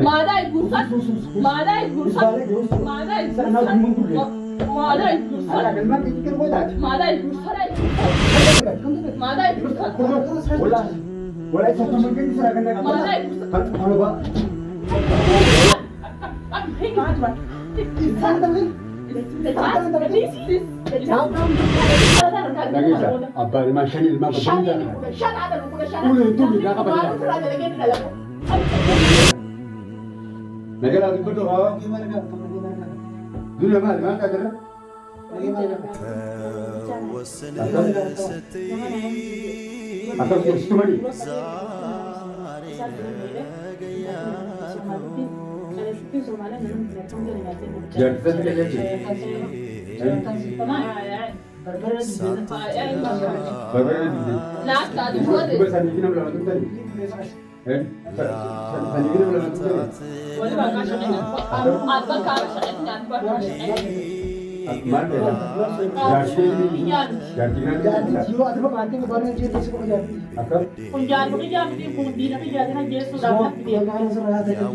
Mada ibusan, mada ibusan, mada ibusan, mada ibusan, mada ibusan, mada ibusan, ولا يسمى من كذي سرقة mada ibusan. أنا بقى أبا ما شان ما بشان نقول هذا كله هوا دنيا ما كذا أكثر كستماني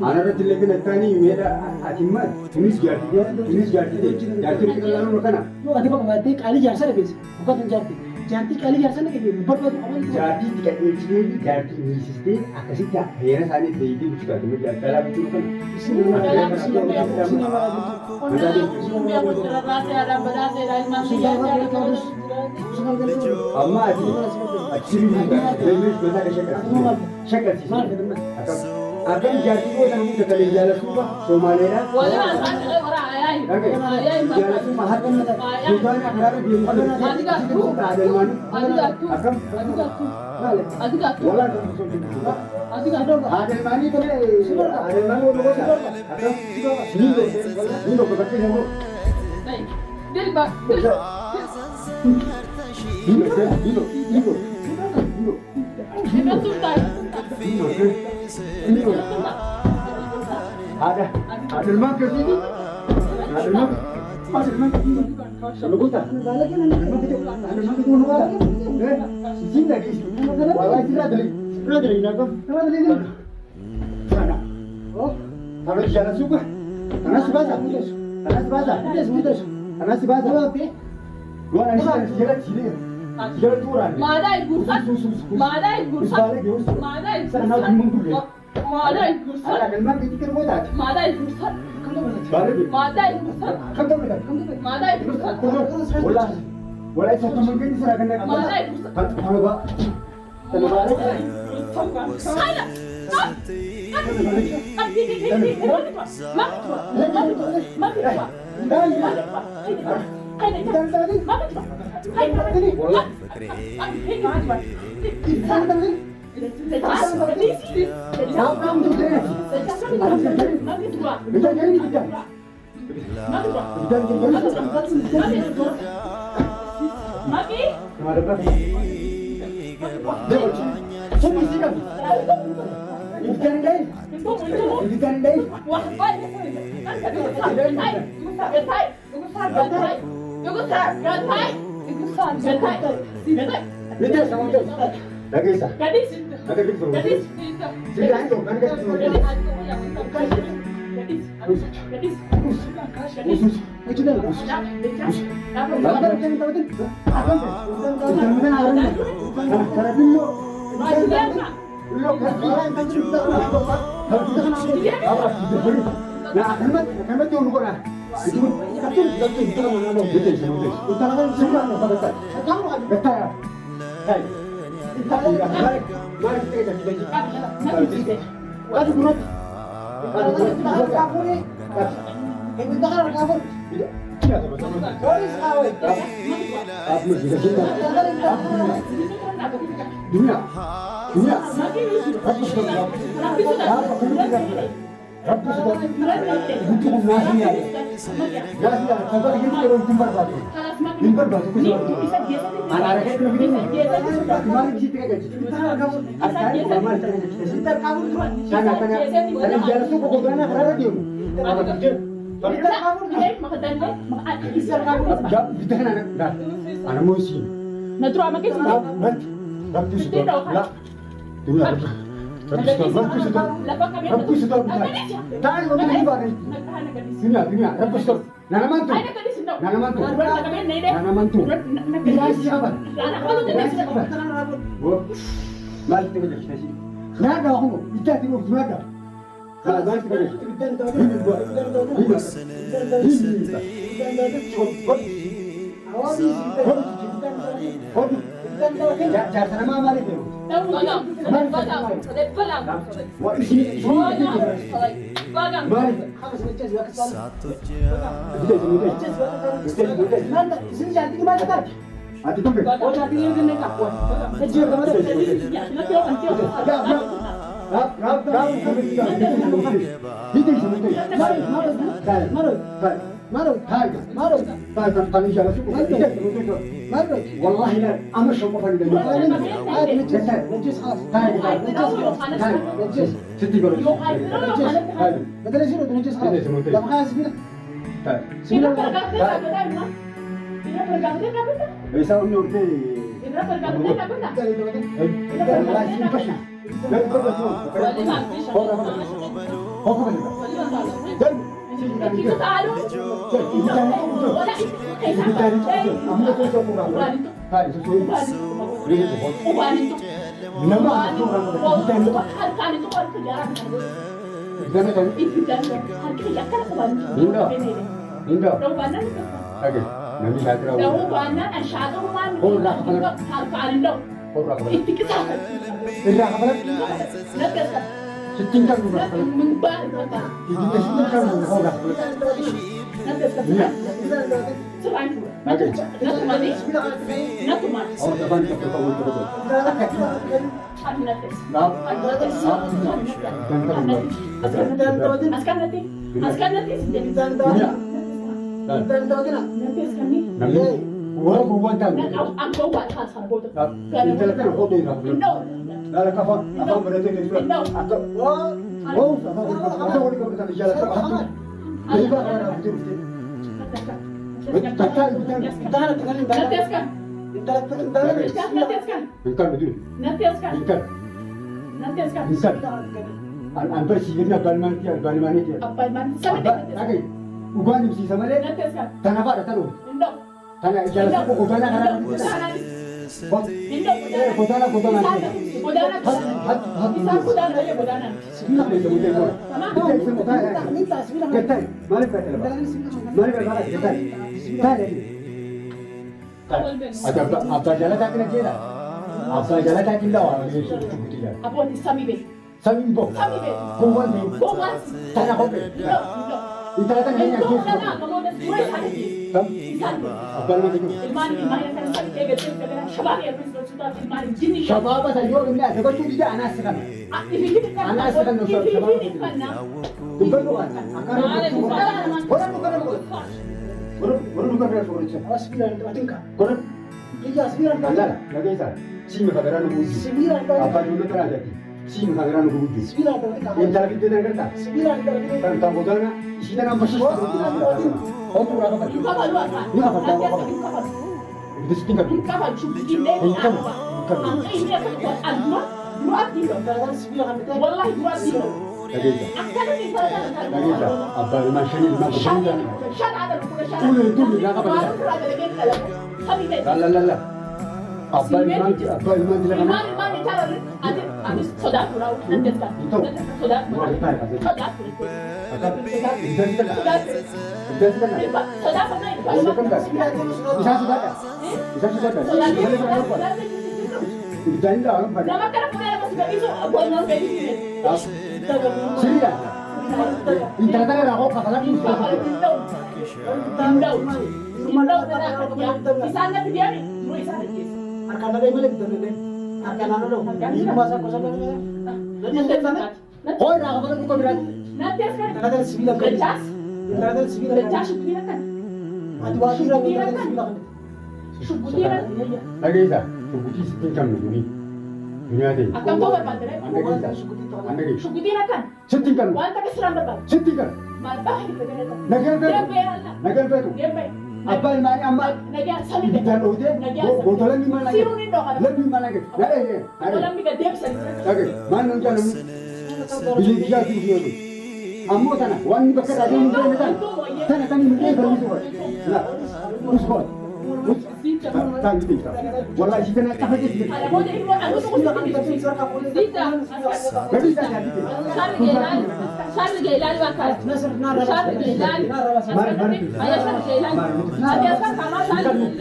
أنا رجل لكن الثاني मेरा अतिमत तुनिस जाती दे जाती के लानो रखना नो अधिक बातें काली जैसा लगे बुका तुम जानती काली जैसा लगे ऊपर जाती का इसलिए जाती मिसिस्ते आकाशी क्या है ना सारी देती कुछ करते में जाता है कुछ अम्मा अच्छी शक्ल akan jadi ko nang kita jalan semua Somalia wala san ora ayay jalan semua hakan bukan agar di mana adiga tu ada mana akan adiga tu wala adiga tu ada mana itu ada mana itu akan ini ko berarti kamu baik dilba ini tu tak ada lemah ke sini ada lemah kalau kita lemah itu mana sini lagi wala tidak dari nak sana oh kalau jalan suka karena sebasa apa gua nanti jalan sini jalan turun mada ibusan mada ibusan mada ibusan mada ibusan ada lemah itu kan mudah mada ibusan balik mada ibusan mada ibusan wala satu mungkin seragam mada ibusan kalau pak Lafa kami. Tahan mo kami ba? Dunia, dunia. Rabbis ko. Nanaman to. Ay nagkadis no. Nanaman to. Durwat kami na ide. Nanaman to. Nagkadis. Siapa? Anak ko din sila. Mal tinggal di sini. Nada aku. Ita tinggal di mana? Kalau mal tinggal di sini. Ini buat. Jangan sama mari tu. Bagang. Bagang. Bagang. Wah ini. Bagang. Mari. Sini jangan tinggi mana tak? Hati tu. Oh jangan tinggi dengan nak kuat. Kecil kemana? والله لا أمر شو ما فني عادي نجس خلاص. نجس. ستي قرش بدل يصير نجس خلاص. لا ما حاسبين. Sila pergante ka ba na? Sila pergante ka ba na? bisa undur tu Sila pergante ka ba na? Kita tahu. Wala. Apa ilmaani amma Nagaa sami ibiddaan dhootee bootolan ni maal Siruun hin dhokatan. lammi maal nagee Lammi gad deebisan. Oke, mana yang jalan? Bili dia di sini tu. Ambo sana, wan bakar ada yang jalan sana. Sana kan ini mungkin baru semua. Nah, terus kau. Tang di sana. Walau jika nak cakap je. Ada mau jadi keluar aku tuh sudah kan Sita. Jadi saya jadi. Syarri Jailani bakal. Syarri Jailani. Ayah Syarri Jailani. Ada kan sama Syarri.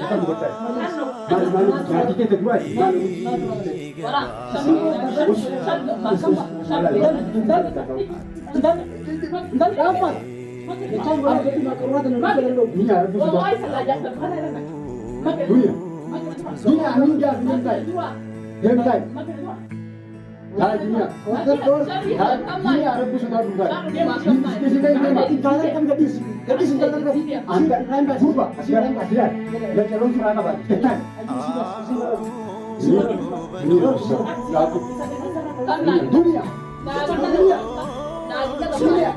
Baru jadi kita dua. Orang Syarri Dan dapat. Macam boleh jadi makanan dan makanan. Ini harus Wah, sudah. salah jatuh. Dunia. Dunia ini dia mintai. Mintai. Dah dunia. Dunia harus sudah bukan. Di sini ini mati kalian kan gadis. Gadis sudah kan. Anda berubah. Sekarang kasihan. Dan calon sudah apa? Tekan. Ini rusak. Dunia. Dunia. Dunia.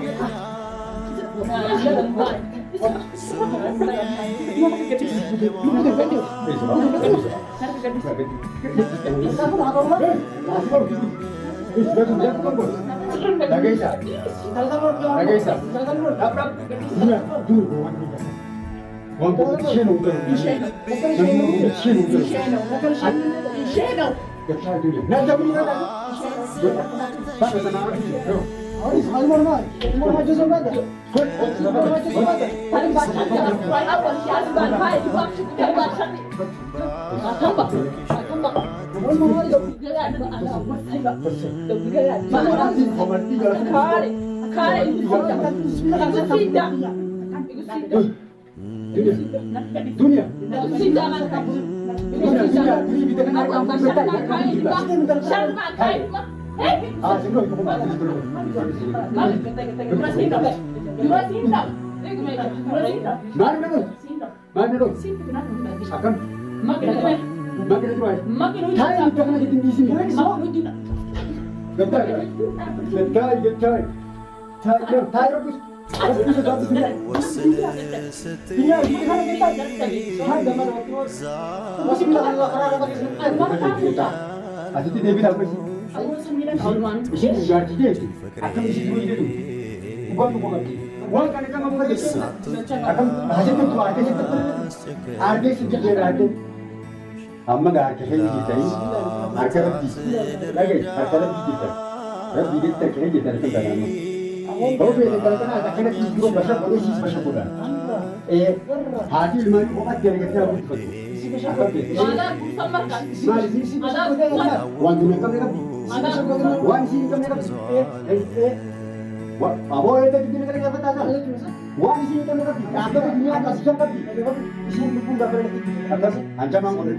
Harus hal normal aja sama ada. Paling banyak yang awal siapa bahaya di waktu kita baca nih. Tambah. Mau ada juga ada apa saya. Juga ada. Mana kare itu tidak. Dunia. Tidak kan kamu. Sebelum itu mana dong? Akan makin terus. Thai itu kan jadi di sini. Getai. Thai rebus. Rebus sudah di sini. Iya, ini kan kita. Hai, gambar waktu. Masih bilang kalau pakai sini. Asal tidak bilang apa sih? Isi juga tidak. Akan isi dulu itu. Bukan bukan. Bukan karena kamu bukan itu. Akan hasil itu artis itu. Artis itu jadi artis. Amma dah artis ini kita ini. Artis lebih. Lagi artis lebih kita. Lebih kita kena kita itu dalam. Kalau kita kalau ada kena kita juga bahasa boleh sih bahasa bola. Hasil mana bukan jadi kita buat. Mana sama kan? Ada Wan dunia kami kan. Wan sini kami kan. Wah, apa itu dunia kami apa tak ada? Wan sini kami kan. Ada dunia atas jam kan. Sini pun dah berarti. Atas ancaman boleh.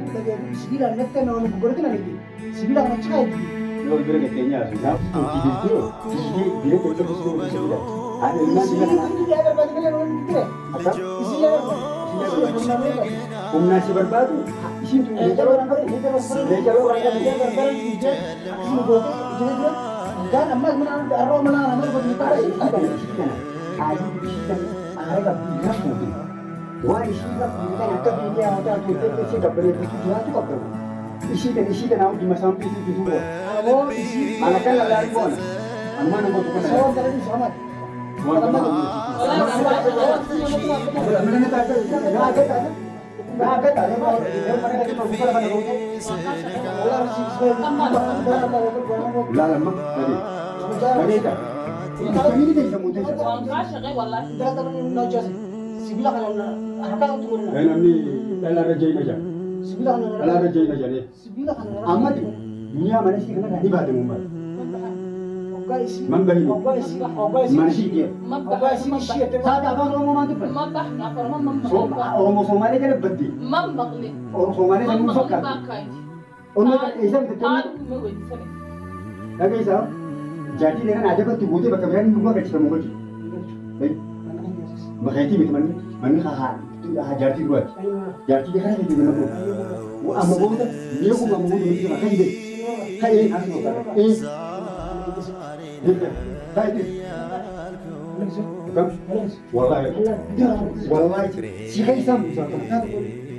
Sembilan meter orang berarti nanti. Sembilan macam Lo ibu ni kayaknya sudah. Itu dia itu sudah. Ada lima Dia ada banyak orang kita. Apa? Isinya Nasi berbatu. Isi tu. Kalau orang berani, kalau orang dia berani dia, semua itu dia. Dan amal mana arwah mana amal buat kita. Ada ada bilas mungkin. Wah isi kita nak dia ada kita isi tak boleh itu dia tu apa? Isi kan awak cuma sampai itu dulu. Oh isi. Anak kan lari pun. Aman nak bukan. Soal tadi sama. Dunia mana sih kena di bawah umur. Mambari. Mansi dia. Saat apa orang mau tu? Orang Somali kan berdi. Orang Somali kan mufakat. Orang kan Islam betul. Lagi Islam. Jadi dengan ada kan tubuh dia berkeberan rumah kecil mungkin. Baik. Makanya itu mana kahar. Itu hajar di luar. Jadi dia kan itu mana tu. Amma bohong tu. Dia pun amma bohong tu. Makanya dia. Kayak ini asal. Baik. كم والله والله سيخي سام بساطة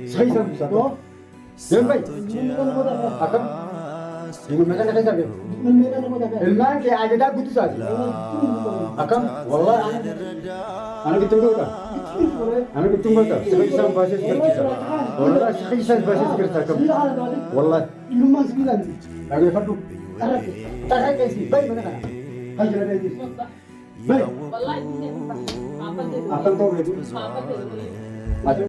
سيخي سام بساطة يوم باي أكم يقول مكان كذا كذا المال كي عجدا بتو ساتي أكم والله أنا بتunggu tak أنا بتunggu tak سيخي سام باسيس كرتا والله سيخي سام باسيس كرتا كم والله Lumas bilang. أنا يفرقوا Tak kasi. Baik mana kan? Hai jalan lagi. Baik. Wallahi ini apa أكم تو بيجو apa